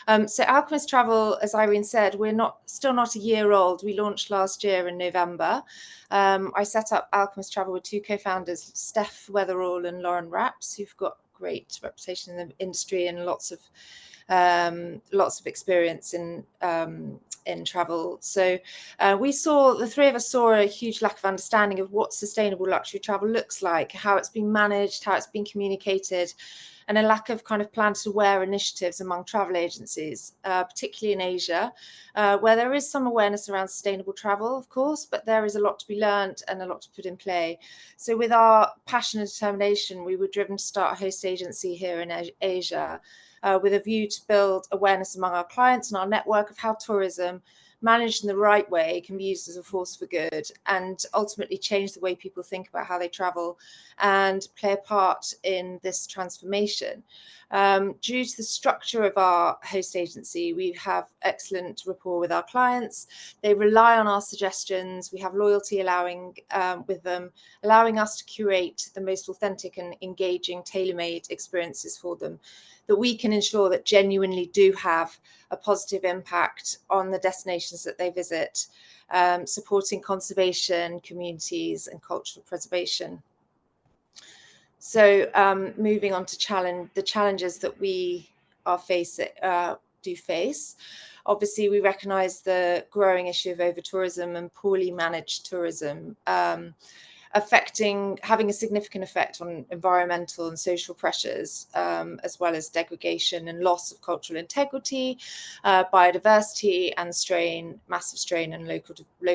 So Alchemist Travel, as Irene said, we're still not a year old. We launched last year in November. I set up Alchemist Travel with two co-founders, Steph Weatherall and Lauren Rapps, who've got great reputation in the industry and lots of experience in travel. So the three of us saw a huge lack of understanding of what sustainable luxury travel looks like, how it's been managed, how it's been communicated, and a lack of kind of plan to wear initiatives among travel agencies, particularly in Asia, where there is some awareness around sustainable travel, of course, but there is a lot to be learned and a lot to put in play. So with our passion and determination, we were driven to start a host agency here in Asia, with a view to build awareness among our clients and our network of how tourism, managed in the right way, can be used as a force for good and ultimately change the way people think about how they travel and play a part in this transformation. Due to the structure of our host agency, we have excellent rapport with our clients. They rely on our suggestions. We have loyalty with them, allowing us to curate the most authentic and engaging tailor-made experiences for them, that we can ensure that genuinely do have a positive impact on the destinations that they visit, supporting conservation, communities, and cultural preservation. So moving on to the challenges that we do face. Obviously, we recognise the growing issue of over-tourism and poorly managed tourism, having a significant effect on environmental and social pressures, as well as degradation and loss of cultural integrity, biodiversity, and massive strain on local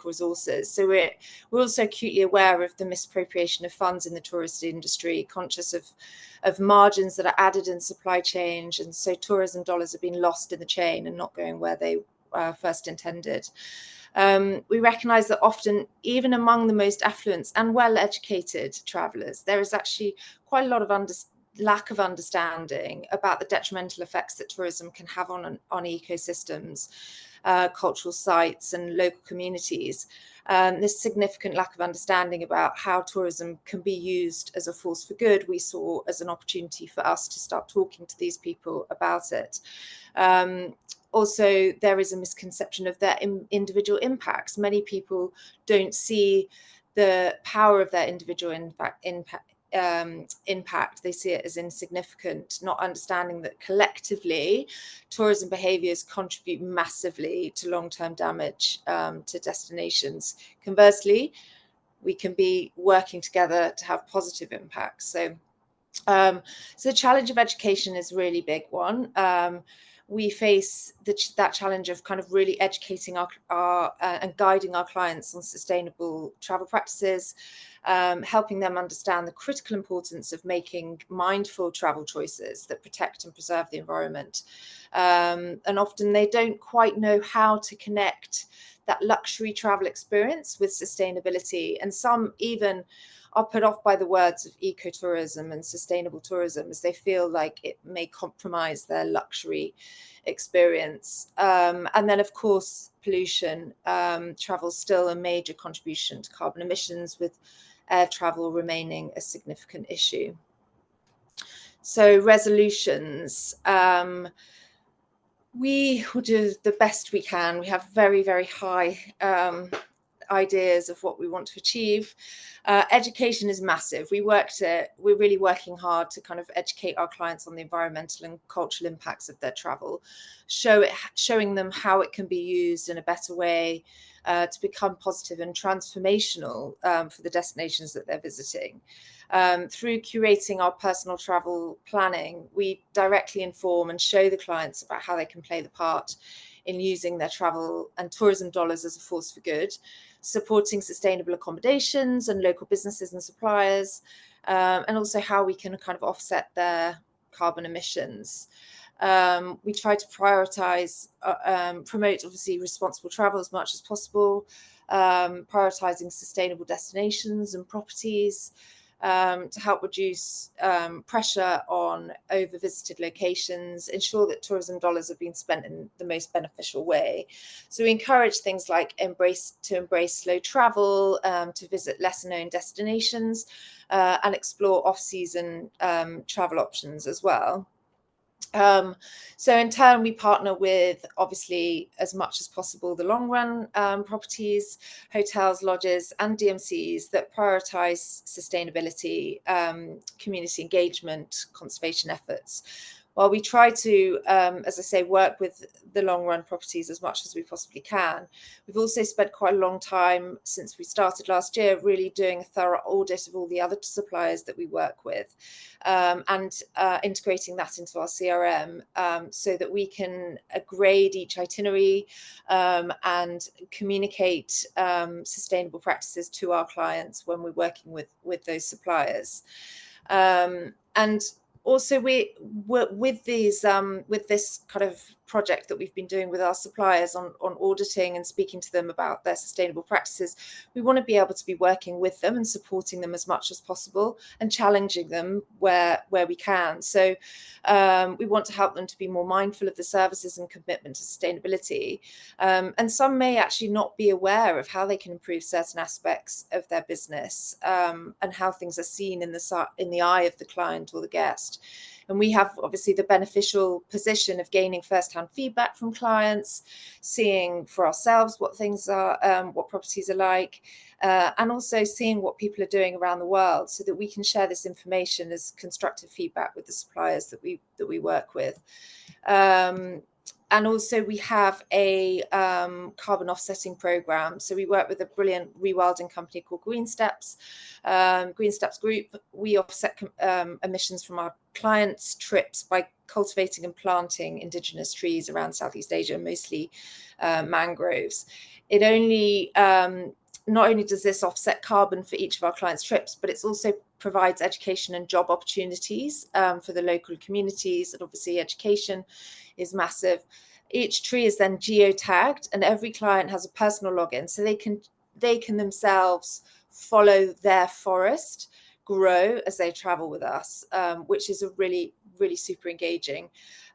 resources. So we're also acutely aware of the misappropriation of funds in the tourist industry, conscious of margins that are added in supply chains, and so tourism dollars are being lost in the chain and not going where they first intended. We recognise that often, even among the most affluent and well-educated travellers, there is actually quite a lot of lack of understanding about the detrimental effects that tourism can have on ecosystems, cultural sites, and local communities. This significant lack of understanding about how tourism can be used as a force for good, we saw as an opportunity for us to start talking to these people about it. Also, there is a misconception of their individual impacts. Many people don't see the power of their individual impact. They see it as insignificant, not understanding that collectively tourism behaviours contribute massively to long-term damage to destinations. Conversely, we can be working together to have positive impacts. So the challenge of education is a really big one. We face that challenge of kind of really educating our and guiding our clients on sustainable travel practices, helping them understand the critical importance of making mindful travel choices that protect and preserve the environment. And often they don't quite know how to connect that luxury travel experience with sustainability. And some even are put off by the words of ecotourism and sustainable tourism, as they feel like it may compromise their luxury experience. And then, of course, pollution. Travel is still a major contribution to carbon emissions, with air travel remaining a significant issue. So resolutions. We will do the best we can. We have very, very high ideas of what we want to achieve. Education is massive. We're really working hard to kind of educate our clients on the environmental and cultural impacts of their travel, showing them how it can be used in a better way to become positive and transformational for the destinations that they're visiting. Through curating our personal travel planning, we directly inform and show the clients about how they can play the part in using their travel and tourism dollars as a force for good, supporting sustainable accommodations and local businesses and suppliers, and also how we can kind of offset their carbon emissions. We try to prioritize, promote obviously responsible travel as much as possible, prioritizing sustainable destinations and properties, to help reduce pressure on over-visited locations, ensure that tourism dollars are being spent in the most beneficial way. So we encourage things like embrace slow travel, to visit lesser-known destinations, and explore off-season travel options as well. So in turn, we partner with, obviously, as much as possible, the long run properties, hotels, lodges, and DMCs that prioritize sustainability, community engagement, conservation efforts. While we try to, as I say, work with the long run properties as much as we possibly can, we've also spent quite a long time since we started last year really doing a thorough audit of all the other suppliers that we work with, and integrating that into our CRM, so that we can grade each itinerary, and communicate sustainable practices to our clients when we're working with those suppliers. And also with these with this kind of project that we've been doing with our suppliers on auditing and speaking to them about their sustainable practices, we want to be able to be working with them and supporting them as much as possible and challenging them where we can. So we want to help them to be more mindful of the services and commitment to sustainability. And some may actually not be aware of how they can improve certain aspects of their business, and how things are seen in the eye of the client or the guest. And we have obviously the beneficial position of gaining first-hand feedback from clients, seeing for ourselves what things are, what properties are like, and also seeing what people are doing around the world, so that we can share this information as constructive feedback with the suppliers that we work with. And also we have a carbon offsetting program. So we work with a brilliant rewilding company called Green Steps Group. We offset emissions from our clients' trips by cultivating and planting indigenous trees around Southeast Asia, mostly mangroves. It only not only does this offset carbon for each of our clients' trips, but it also provides education and job opportunities for the local communities. And obviously education is massive. Each tree is then geotagged, and every client has a personal login, so they can themselves follow their forest grow as they travel with us, which is a really super engaging.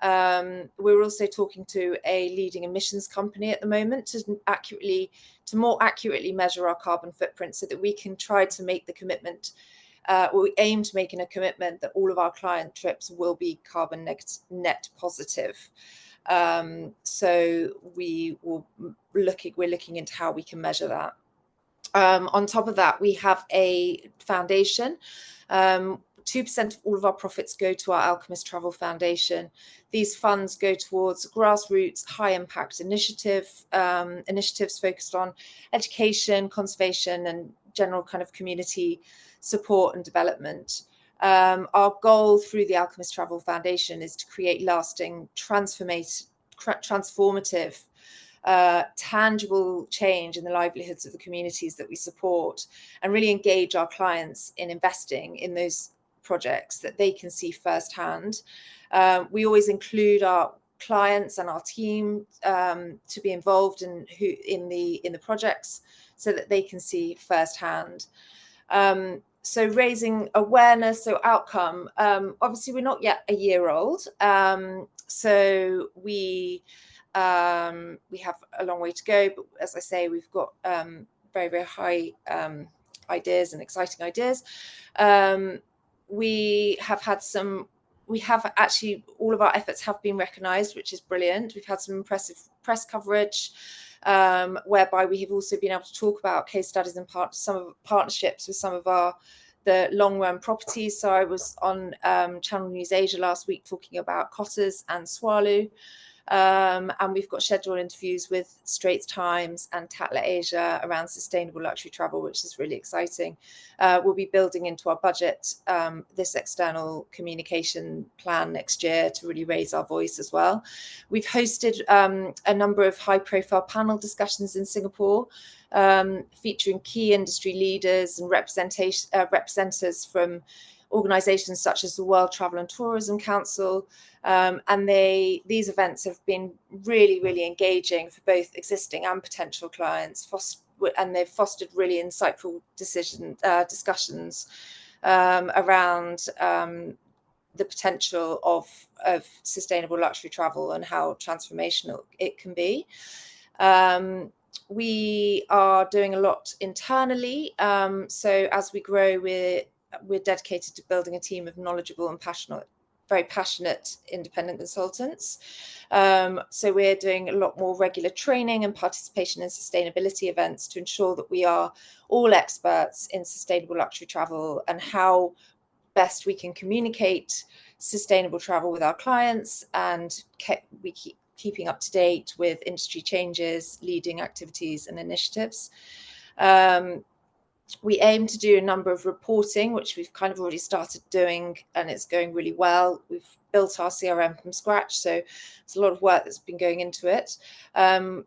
We're also talking to a leading emissions company at the moment to more accurately measure our carbon footprint, so that we can try to make the commitment, we aim to making a commitment that all of our client trips will be carbon net positive. So we're looking into how we can measure that. On top of that, we have a foundation. 2% of all of our profits go to our Alchemist Travel Foundation. These funds go towards grassroots, high-impact initiatives focused on education, conservation, and general kind of community support and development. Our goal through the Alchemist Travel Foundation is to create lasting, transformative, tangible change in the livelihoods of the communities that we support, and really engage our clients in investing in those projects that they can see firsthand. We always include our clients and our team to be involved in the projects, so that they can see firsthand. So raising awareness, so outcome. Obviously, we're not yet a year old, so we have a long way to go. But as I say, we've got very high ideas and exciting ideas. We have actually, all of our efforts have been recognised, which is brilliant. We've had some impressive press coverage, whereby we have also been able to talk about case studies and some of partnerships with some of the long run properties. So I was on Channel News Asia last week talking about Cotters and Swalu. And we've got scheduled interviews with Straits Times and Tatler Asia around sustainable luxury travel, which is really exciting. We'll be building into our budget this external communication plan next year to really raise our voice as well. We've hosted a number of high-profile panel discussions in Singapore, featuring key industry leaders and representatives from organisations such as the World Travel and Tourism Council, and these events have been really engaging for both existing and potential clients, and they've fostered really insightful discussions around the potential of sustainable luxury travel and how transformational it can be. We are doing a lot internally, so as we grow, we're dedicated to building a team of knowledgeable and passionate very passionate independent consultants. So we're doing a lot more regular training and participation in sustainability events to ensure that we are all experts in sustainable luxury travel and how best we can communicate sustainable travel with our clients, and we keep keeping up to date with industry changes, leading activities and initiatives. We aim to do a number of reporting, which we've kind of already started doing, and it's going really well. We've built our CRM from scratch, so it's a lot of work that's been going into it.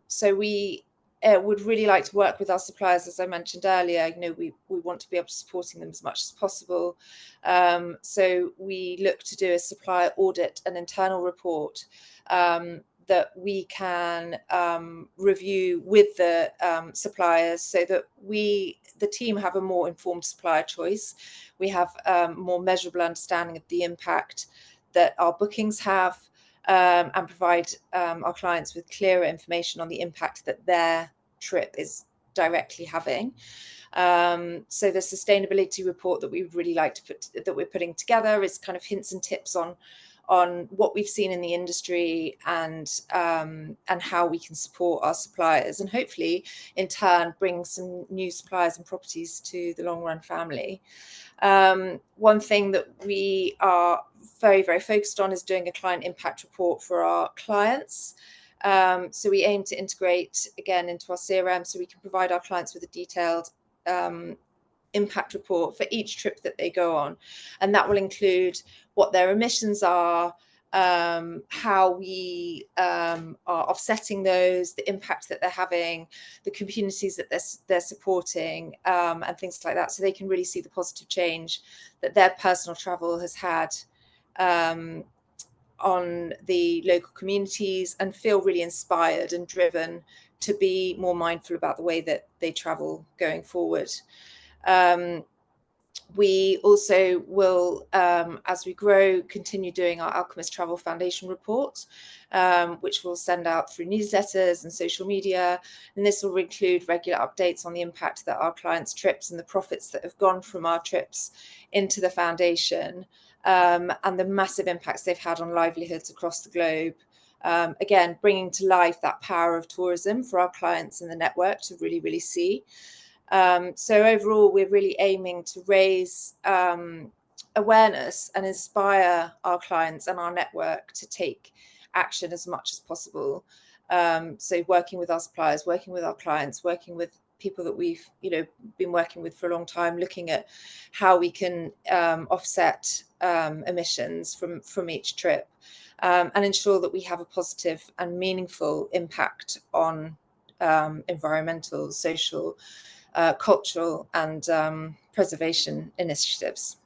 So we would really like to work with our suppliers, as I mentioned earlier. We want to be able to supporting them as much as possible. So we look to do a supplier audit and internal report that we can review with the suppliers, so that the team have a more informed supplier choice. We have more measurable understanding of the impact that our bookings have, and provide our clients with clearer information on the impact that their trip is directly having. So the sustainability report that we would really like to that we're putting together is kind of hints and tips on what we've seen in the industry, and how we can support our suppliers, and hopefully in turn bring some new suppliers and properties to the Long Run family. One thing that we are very, very focused on is doing a client impact report for our clients. So we aim to integrate again into our CRM, so we can provide our clients with a detailed impact report for each trip that they go on, and that will include what their emissions are, how we are offsetting those, the impact that they're having, the communities that they're supporting, and things like that, so they can really see the positive change that their personal travel has had on the local communities, and feel really inspired and driven to be more mindful about the way that they travel going forward. We also will, as we grow, continue doing our Alchemist Travel Foundation report, which we'll send out through newsletters and social media. And this will include regular updates on the impact that our clients' trips and the profits that have gone from our trips into the foundation, and the massive impacts they've had on livelihoods across the globe. Again, bringing to life that power of tourism for our clients in the network to really, really see. So overall, we're really aiming to raise awareness and inspire our clients and our network to take action as much as possible. So working with our suppliers, working with our clients, working with people that we've been working with for a long time, looking at how we can offset emissions from each trip, and ensure that we have a positive and meaningful impact on environmental, social, cultural and preservation initiatives.